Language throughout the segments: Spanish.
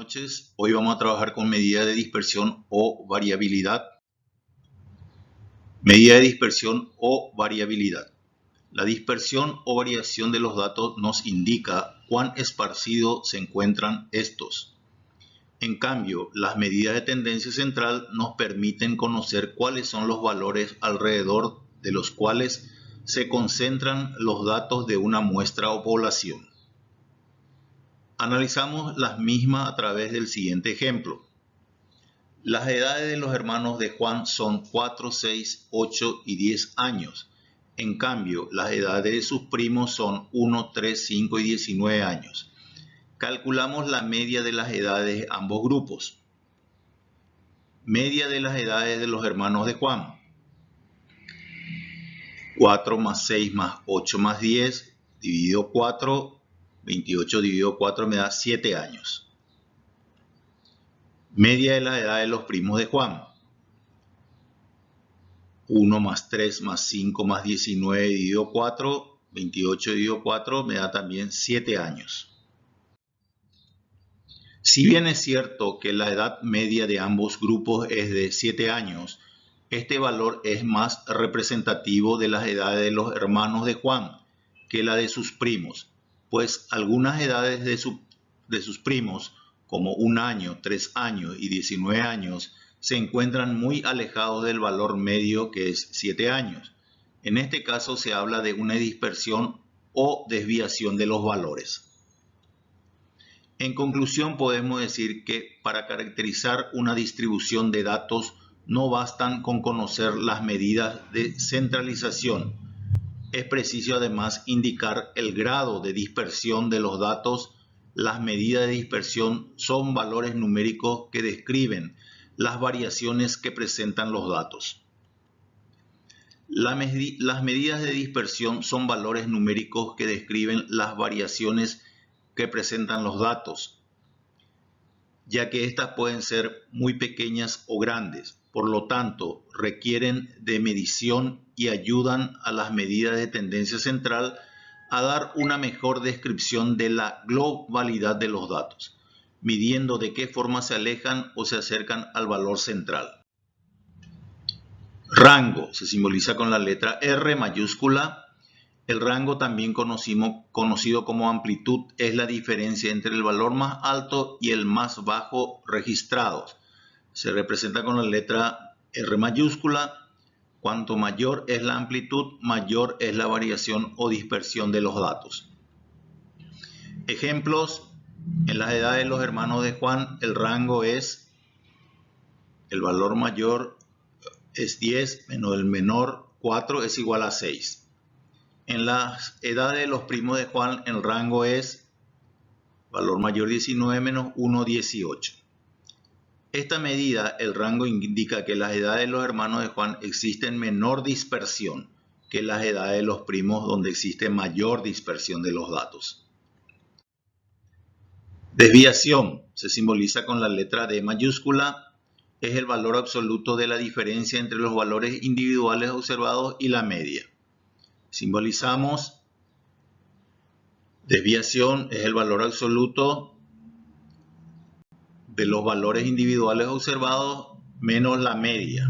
noches. Hoy vamos a trabajar con medida de dispersión o variabilidad. Medida de dispersión o variabilidad. La dispersión o variación de los datos nos indica cuán esparcidos se encuentran estos. En cambio, las medidas de tendencia central nos permiten conocer cuáles son los valores alrededor de los cuales se concentran los datos de una muestra o población. Analizamos las mismas a través del siguiente ejemplo. Las edades de los hermanos de Juan son 4, 6, 8 y 10 años. En cambio, las edades de sus primos son 1, 3, 5 y 19 años. Calculamos la media de las edades de ambos grupos. Media de las edades de los hermanos de Juan. 4 más 6 más 8 más 10 dividido 4, 28 dividido 4 me da 7 años. Media de la edad de los primos de Juan. 1 más 3 más 5 más 19 dividido 4, 28 dividido 4 me da también 7 años. Si bien es cierto que la edad media de ambos grupos es de 7 años, este valor es más representativo de las edades de los hermanos de Juan que la de sus primos, pues algunas edades de sus primos, como 1 año, 3 años y 19 años, se encuentran muy alejados del valor medio que es 7 años. En este caso se habla de una dispersión o desviación de los valores. En conclusión, podemos decir que para caracterizar una distribución de datos no bastan con conocer las medidas de centralización. Es preciso además indicar el grado de dispersión de los datos. Las medidas de dispersión son valores numéricos que describen las variaciones que presentan los datos. Las medidas de dispersión son valores numéricos que describen las variaciones que presentan los datos, ya que estas pueden ser muy pequeñas o grandes. Por lo tanto, requieren de medición y ayudan a las medidas de tendencia central a dar una mejor descripción de la globalidad de los datos, midiendo de qué forma se alejan o se acercan al valor central. Rango se simboliza con la letra R mayúscula. El rango, también conocido como amplitud, es la diferencia entre el valor más alto y el más bajo registrados. Se representa con la letra R mayúscula. Cuanto mayor es la amplitud, mayor es la variación o dispersión de los datos. Ejemplos: en las edades de los hermanos de Juan, el rango es, el valor mayor es 10 menos el menor 4 es igual a 6. En las edades de los primos de Juan, el rango es valor mayor 19 menos 1, 18. Esta medida, el rango, indica que en las edades de los hermanos de Juan existen menor dispersión que en las edades de los primos, donde existe mayor dispersión de los datos. Desviación se simboliza con la letra D mayúscula. Es el valor absoluto de la diferencia entre los valores individuales observados y la media. Simbolizamos: desviación es el valor absoluto de los valores individuales observados menos la media,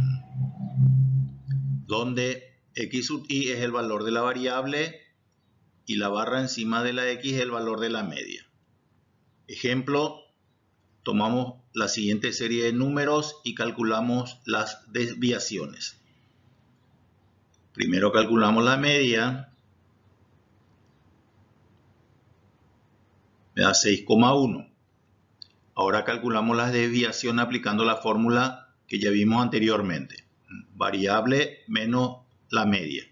donde x sub i es el valor de la variable y la barra encima de la x es el valor de la media. Ejemplo: tomamos la siguiente serie de números y calculamos las desviaciones. Primero calculamos la media, me da 6,1. Ahora calculamos las desviaciones aplicando la fórmula que ya vimos anteriormente. Variable menos la media.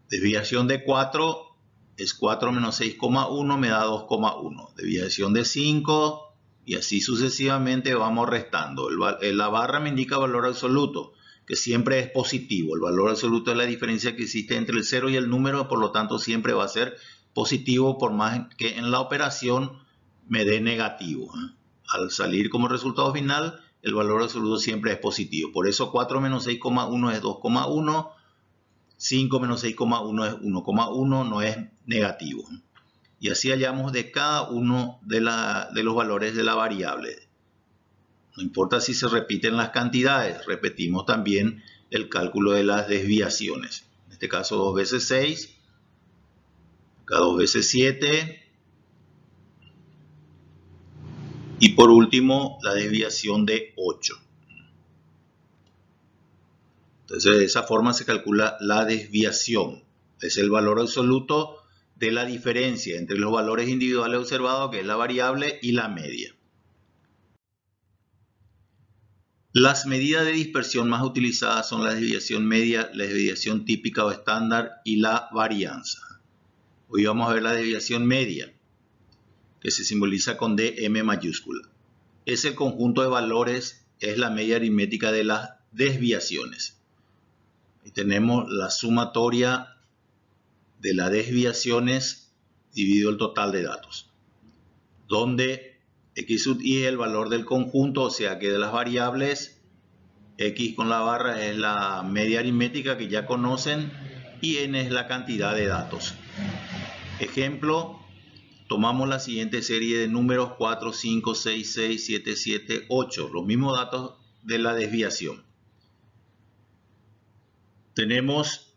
Desviación de 4 es 4 menos 6,1 me da 2,1. Desviación de 5 y así sucesivamente vamos restando. La barra me indica valor absoluto, que siempre es positivo. El valor absoluto es la diferencia que existe entre el 0 y el número, por lo tanto siempre va a ser positivo, por más que en la operación me dé negativo. Al salir como resultado final, el valor absoluto siempre es positivo. Por eso 4 menos 6,1 es 2,1, 5 menos 6,1 es 1,1, no es negativo. y así hallamos de cada uno de los valores de la variable. No importa si se repiten las cantidades, repetimos también el cálculo de las desviaciones. En este caso 2 veces 6, acá 2 veces 7, y por último la desviación de 8. Entonces de esa forma se calcula la desviación. Es el valor absoluto de la diferencia entre los valores individuales observados, que es la variable, y la media. Las medidas de dispersión más utilizadas son la desviación media, la desviación típica o estándar y la varianza. Hoy vamos a ver la desviación media, que se simboliza con DM mayúscula. Es el conjunto de valores, es la media aritmética de las desviaciones. Y tenemos la sumatoria de las desviaciones dividido el total de datos, donde x sub i es el valor del conjunto, o sea que de las variables, x con la barra es la media aritmética que ya conocen y n es la cantidad de datos. Ejemplo, tomamos la siguiente serie de números 4, 5, 6, 6, 7, 7, 8, los mismos datos de la desviación. Tenemos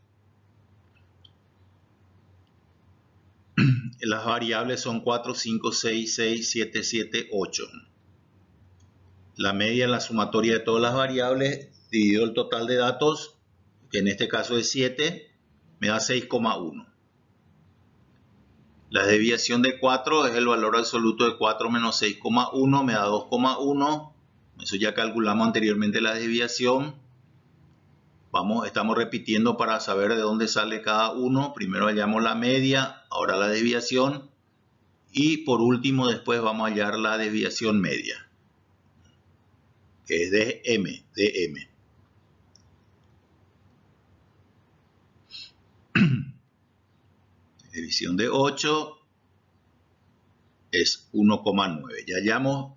las variables son 4, 5, 6, 6, 7, 7, 8. La media es la sumatoria de todas las variables dividido el total de datos, que en este caso es 7, me da 6,1. La desviación de 4 es el valor absoluto de 4 menos 6,1, me da 2,1. Eso ya calculamos anteriormente la desviación. Estamos repitiendo para saber de dónde sale cada uno. Primero hallamos la media, ahora la desviación. Y por último, después vamos a hallar la desviación media, que es DM. División de 8 es 1,9. Ya hallamos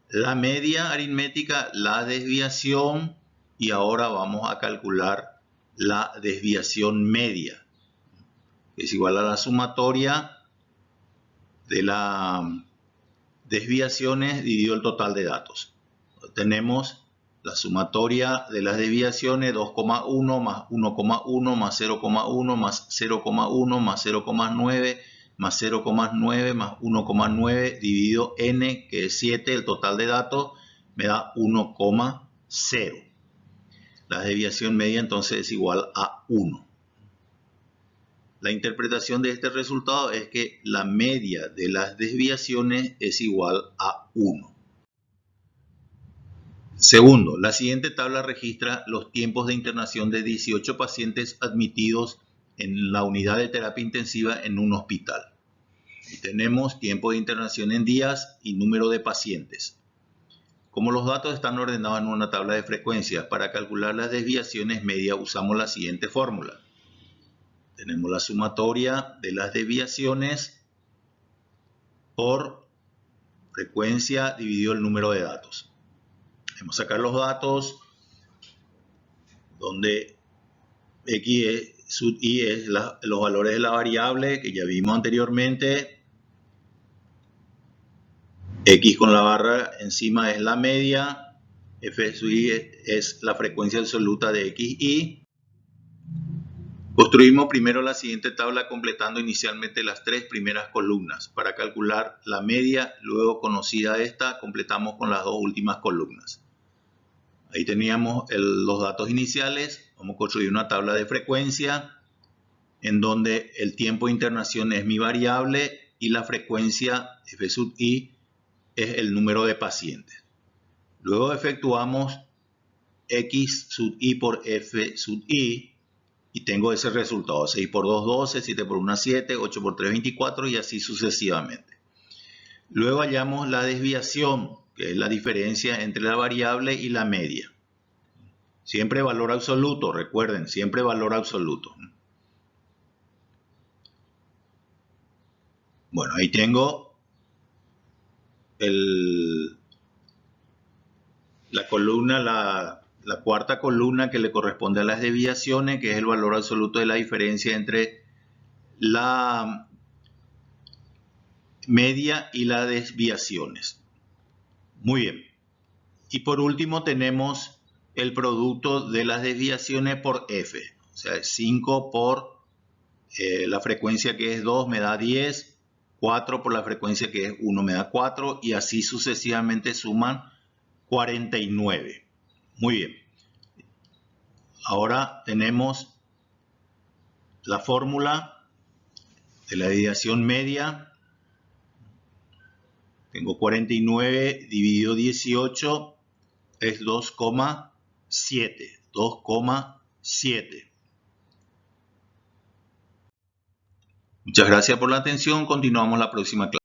la media aritmética, la desviación, y ahora vamos a calcular la desviación media, que es igual a la sumatoria de las desviaciones dividido el total de datos. Tenemos la sumatoria de las desviaciones, 2,1 más 1,1 más 0,1 más 0,1 más 0,9 más 0,9 más 1,9 dividido n, que es 7, el total de datos, me da 1,0. La desviación media entonces es igual a 1. La interpretación de este resultado es que la media de las desviaciones es igual a 1. Segundo, la siguiente tabla registra los tiempos de internación de 18 pacientes admitidos en la unidad de terapia intensiva en un hospital. Y tenemos tiempo de internación en días y número de pacientes. Como los datos están ordenados en una tabla de frecuencias, para calcular las desviaciones medias usamos la siguiente fórmula. Tenemos la sumatoria de las desviaciones por frecuencia dividido el número de datos. Vamos a sacar los datos donde x sub i es los valores de la variable que ya vimos anteriormente. X con la barra encima es la media. F sub i es la frecuencia absoluta de xi. Construimos primero la siguiente tabla completando inicialmente las 3 primeras columnas. Para calcular la media, luego conocida esta, completamos con las 2 últimas columnas. Ahí teníamos los datos iniciales. Vamos a construir una tabla de frecuencia en donde el tiempo de internación es mi variable y la frecuencia F sub i es el número de pacientes. Luego efectuamos X sub i por F sub i y tengo ese resultado. 6 por 2, 12, 7 por 1, 7, 8 por 3, 24 y así sucesivamente. Luego hallamos la desviación, que es la diferencia entre la variable y la media. Siempre valor absoluto, recuerden, siempre valor absoluto. Bueno, ahí tengo la columna, la cuarta columna que le corresponde a las desviaciones, que es el valor absoluto de la diferencia entre la media y las desviaciones. Muy bien. Y por último tenemos el producto de las desviaciones por f. O sea, 5 por la frecuencia que es 2 me da 10, 4 por la frecuencia que es 1 me da 4 y así sucesivamente suman 49. Muy bien. Ahora tenemos la fórmula de la desviación media. Tengo 49 dividido 18 es 2,7. 2,7. Muchas gracias por la atención. Continuamos la próxima clase.